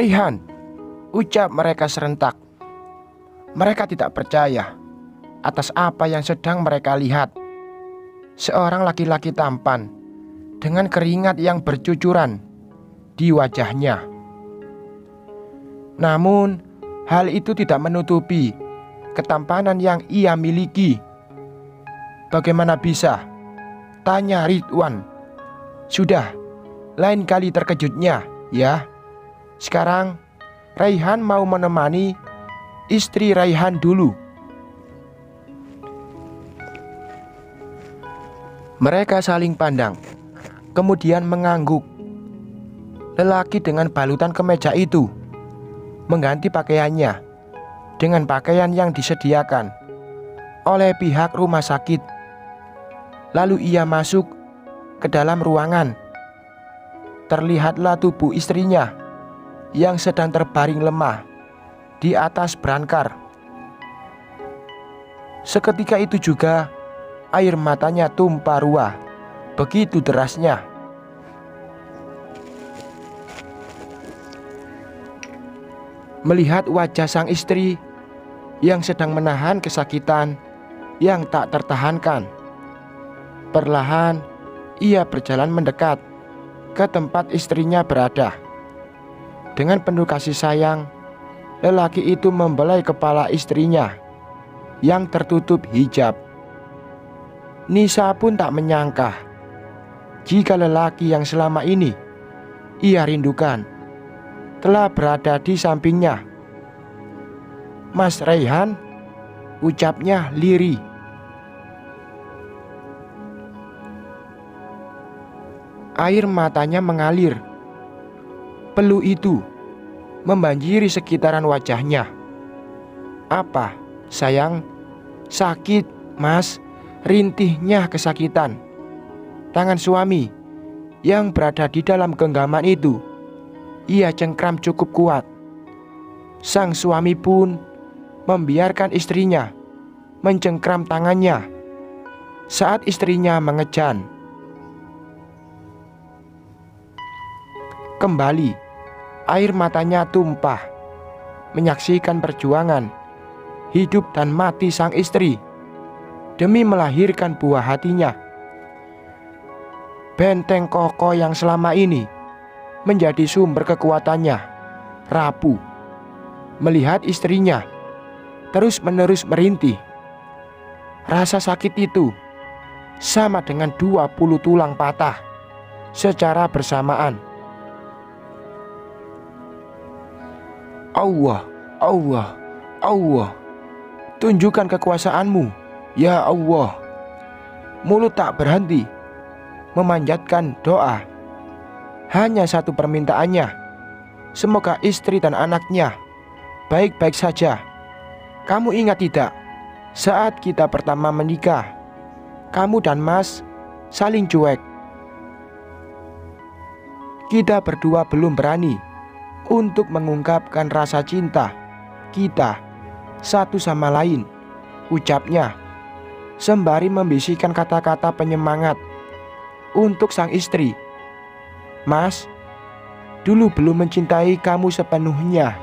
"Raihan," ucap mereka serentak. Mereka tidak percaya atas apa yang sedang mereka lihat. Seorang laki-laki tampan dengan keringat yang bercucuran di wajahnya. Namun, hal itu tidak menutupi ketampanan yang ia miliki. "Bagaimana bisa?" tanya Ridwan. "Sudah, lain kali terkejutnya ya. Sekarang Raihan mau menemani istri Raihan dulu." Mereka saling pandang, kemudian mengangguk. Lelaki dengan balutan kemeja itu mengganti pakaiannya dengan pakaian yang disediakan oleh pihak rumah sakit. Lalu ia masuk ke dalam ruangan. Terlihatlah tubuh istrinya yang sedang terbaring lemah di atas brankar. Seketika itu juga air matanya tumpah ruah, begitu derasnya. Melihat wajah sang istri yang sedang menahan kesakitan yang tak tertahankan, perlahan ia berjalan mendekat ke tempat istrinya berada. Dengan penuh kasih sayang, lelaki itu membelai kepala istrinya yang tertutup hijab. Nisa pun tak menyangka jika lelaki yang selama ini ia rindukan telah berada di sampingnya. "Mas Raihan," ucapnya lirih. Air matanya mengalir. Peluh itu membanjiri sekitaran wajahnya. "Apa, sayang? Sakit, Mas?" Rintihnya kesakitan. Tangan suami yang berada di dalam genggaman itu ia cengkram cukup kuat. Sang suami pun membiarkan istrinya mencengkram tangannya saat istrinya mengejan. Kembali air matanya tumpah menyaksikan perjuangan hidup dan mati sang istri demi melahirkan buah hatinya. Benteng kokoh yang selama ini menjadi sumber kekuatannya rapuh melihat istrinya terus-menerus merintih. Rasa sakit itu sama dengan 20 tulang patah secara bersamaan. "Allah, Allah, Allah, tunjukkan kekuasaanmu, ya Allah." Mulut tak berhenti memanjatkan doa. Hanya satu permintaannya, semoga istri dan anaknya baik-baik saja. "Kamu ingat tidak, saat kita pertama menikah, kamu dan Mas saling cuek. Kita berdua belum berani untuk mengungkapkan rasa cinta kita satu sama lain," ucapnya sembari membisikkan kata-kata penyemangat untuk sang istri. "Mas, dulu belum mencintai kamu sepenuhnya.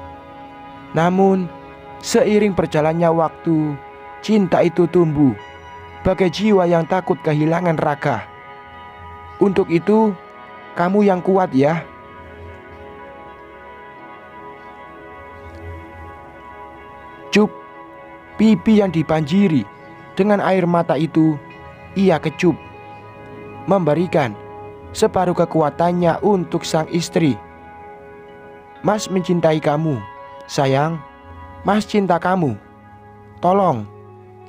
Namun seiring berjalannya waktu, cinta itu tumbuh bagai jiwa yang takut kehilangan raga. Untuk itu, kamu yang kuat ya." Cup, pipi yang dibanjiri dengan air mata itu ia kecup, memberikan separuh kekuatannya untuk sang istri. "Mas mencintai kamu, sayang. Mas cinta kamu. Tolong,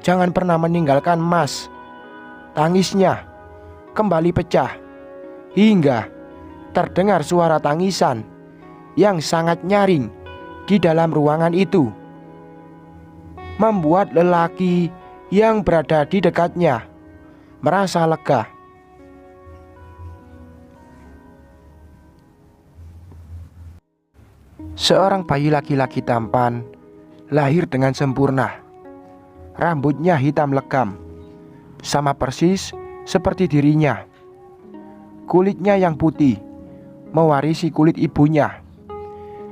jangan pernah meninggalkan Mas." Tangisnya kembali pecah hingga terdengar suara tangisan yang sangat nyaring di dalam ruangan itu, membuat lelaki yang berada di dekatnya merasa lega. Seorang bayi laki-laki tampan lahir dengan sempurna. Rambutnya hitam legam, sama persis seperti dirinya. Kulitnya yang putih mewarisi kulit ibunya.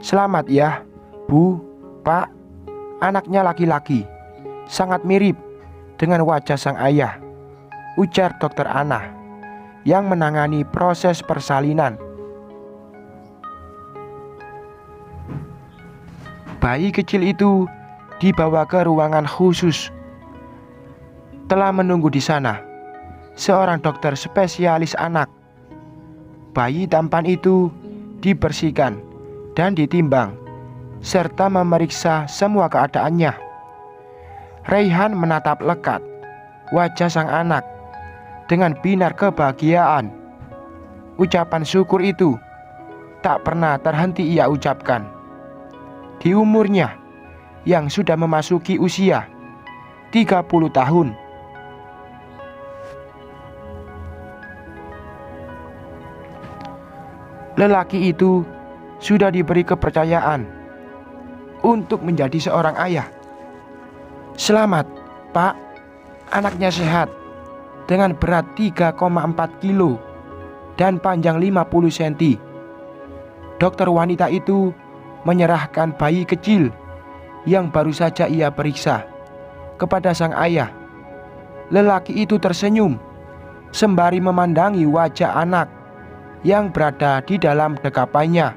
"Selamat ya, Bu, Pak, anaknya laki-laki, sangat mirip dengan wajah sang ayah," ujar dokter Ana yang menangani proses persalinan. Bayi kecil itu dibawa ke ruangan khusus. Telah menunggu di sana seorang dokter spesialis anak. Bayi tampan itu dibersihkan dan ditimbang serta memeriksa semua keadaannya. Raihan menatap lekat wajah sang anak dengan binar kebahagiaan. Ucapan syukur itu tak pernah terhenti ia ucapkan. Di umurnya yang sudah memasuki usia 30 tahun. Lelaki itu sudah diberi kepercayaan untuk menjadi seorang ayah. "Selamat, Pak, anaknya sehat dengan berat 3,4 kilo dan panjang 50 cm. Dokter wanita itu menyerahkan bayi kecil yang baru saja ia periksa kepada sang ayah. Lelaki itu tersenyum sembari memandangi wajah anak yang berada di dalam dekapannya.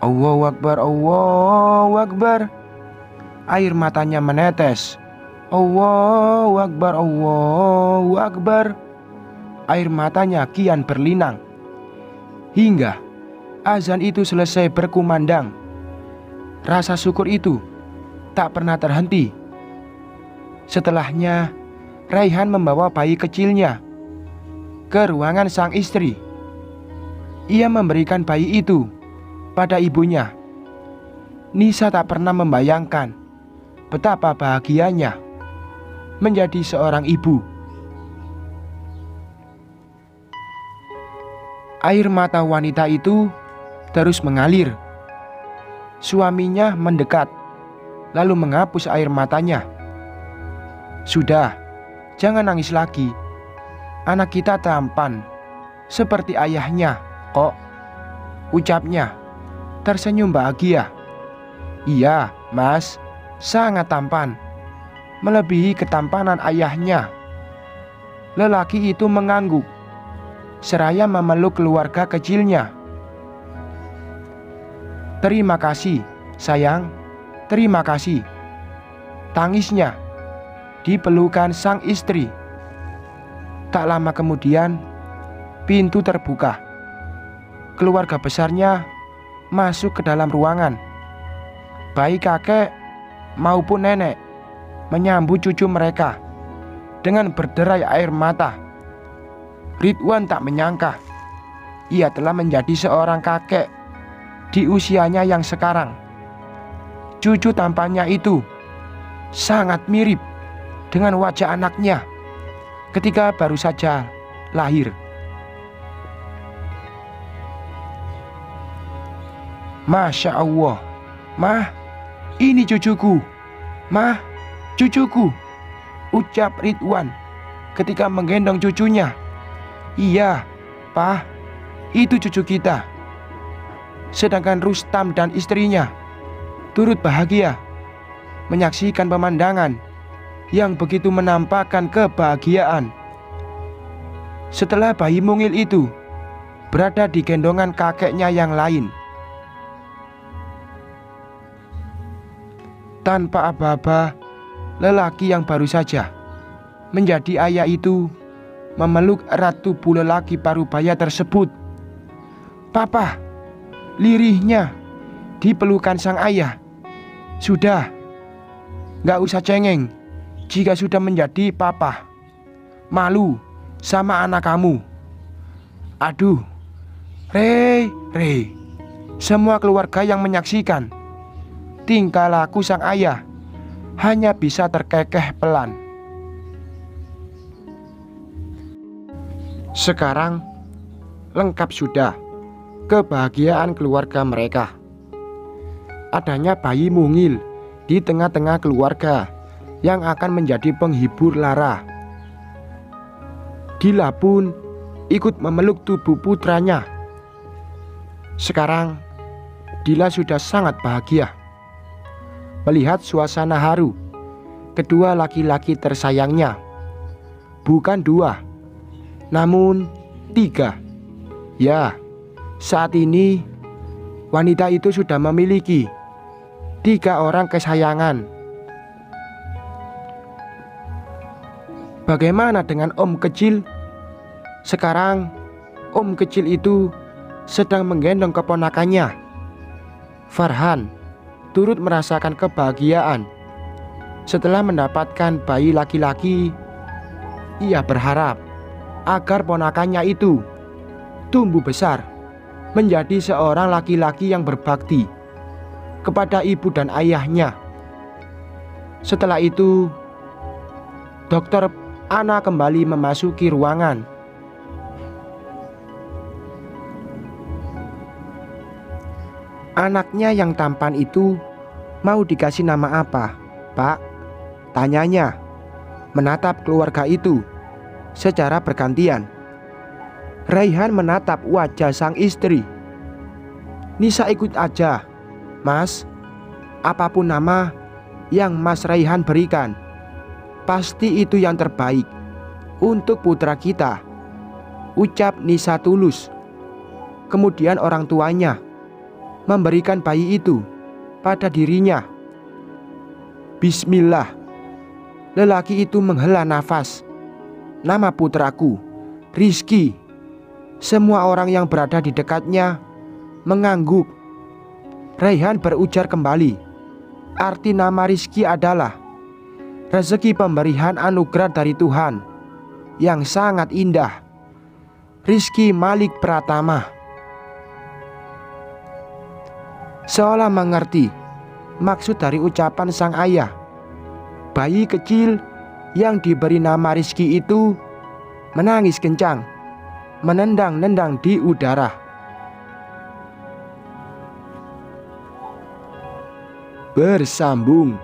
Allahu Akbar, Allahu Akbar. Air matanya menetes. Allahu Akbar, Allahu Akbar. Air matanya kian berlinang hingga azan itu selesai berkumandang. Rasa syukur itu tak pernah terhenti. Setelahnya, Raihan membawa bayi kecilnya ke ruangan sang istri. Ia memberikan bayi itu pada ibunya. Nisa tak pernah membayangkan betapa bahagianya menjadi seorang ibu. Air mata wanita itu terus mengalir. Suaminya mendekat lalu menghapus air matanya. "Sudah, jangan nangis lagi. Anak kita tampan seperti ayahnya kok," ucapnya tersenyum bahagia. "Iya, Mas, sangat tampan, melebihi ketampanan ayahnya." Lelaki itu mengangguk seraya memeluk keluarga kecilnya. "Terima kasih, sayang, terima kasih," tangisnya di pelukan sang istri. Tak lama kemudian, pintu terbuka. Keluarga besarnya masuk ke dalam ruangan. Baik kakek maupun nenek menyambut cucu mereka dengan berderai air mata. Ridwan tak menyangka ia telah menjadi seorang kakek di usianya yang sekarang. Cucu tampannya itu sangat mirip dengan wajah anaknya ketika baru saja lahir. "Masya Allah, Mah, ini cucuku. Mah, cucuku," ucap Ridwan ketika menggendong cucunya. "Iya, Pak, itu cucu kita." Sedangkan Rustam dan istrinya turut bahagia menyaksikan pemandangan yang begitu menampakkan kebahagiaan. Setelah bayi mungil itu berada di gendongan kakeknya yang lain, tanpa aba-aba, lelaki yang baru saja menjadi ayah itu memeluk erat tubuh lelaki parubaya tersebut. "Papa," lirihnya di pelukan sang ayah. "Sudah, gak usah cengeng jika sudah menjadi papa. Malu sama anak kamu." Aduh, Rey, semua keluarga yang menyaksikan tingkah laku sang ayah hanya bisa terkekeh pelan. Sekarang lengkap sudah kebahagiaan keluarga mereka. Adanya bayi mungil di tengah-tengah keluarga yang akan menjadi penghibur lara. Dila pun ikut memeluk tubuh putranya Sekarang Dila sudah sangat bahagia melihat suasana haru kedua laki-laki tersayangnya. Bukan 2, namun 3. Ya, saat ini wanita itu sudah memiliki 3 orang kesayangan. Bagaimana dengan om kecil? Sekarang om kecil itu sedang menggendong keponakannya. Farhan turut merasakan kebahagiaan setelah mendapatkan bayi laki-laki. Ia berharap agar ponakannya itu tumbuh besar menjadi seorang laki-laki yang berbakti kepada ibu dan ayahnya. Setelah itu, Dokter Ana kembali memasuki ruangan. Anaknya yang tampan itu mau dikasih nama apa, Pak? Tanyanya, menatap keluarga itu secara bergantian. Raihan menatap wajah sang istri. Nisa ikut aja, Mas. Apapun nama yang Mas Raihan berikan, pasti itu yang terbaik untuk putra kita, ucap Nisa tulus. Kemudian orang tuanya memberikan bayi itu pada dirinya. Bismillah. Lelaki itu menghela nafas. Nama putraku, Rizky. Semua orang yang berada di dekatnya mengangguk. Raihan berujar kembali. Arti nama Rizky adalah rezeki pemberian anugerah dari Tuhan yang sangat indah. Rizky Malik Pratama. Seolah mengerti maksud dari ucapan sang ayah, bayi kecil yang diberi nama Rizky itu menangis kencang, menendang-nendang di udara. Bersambung.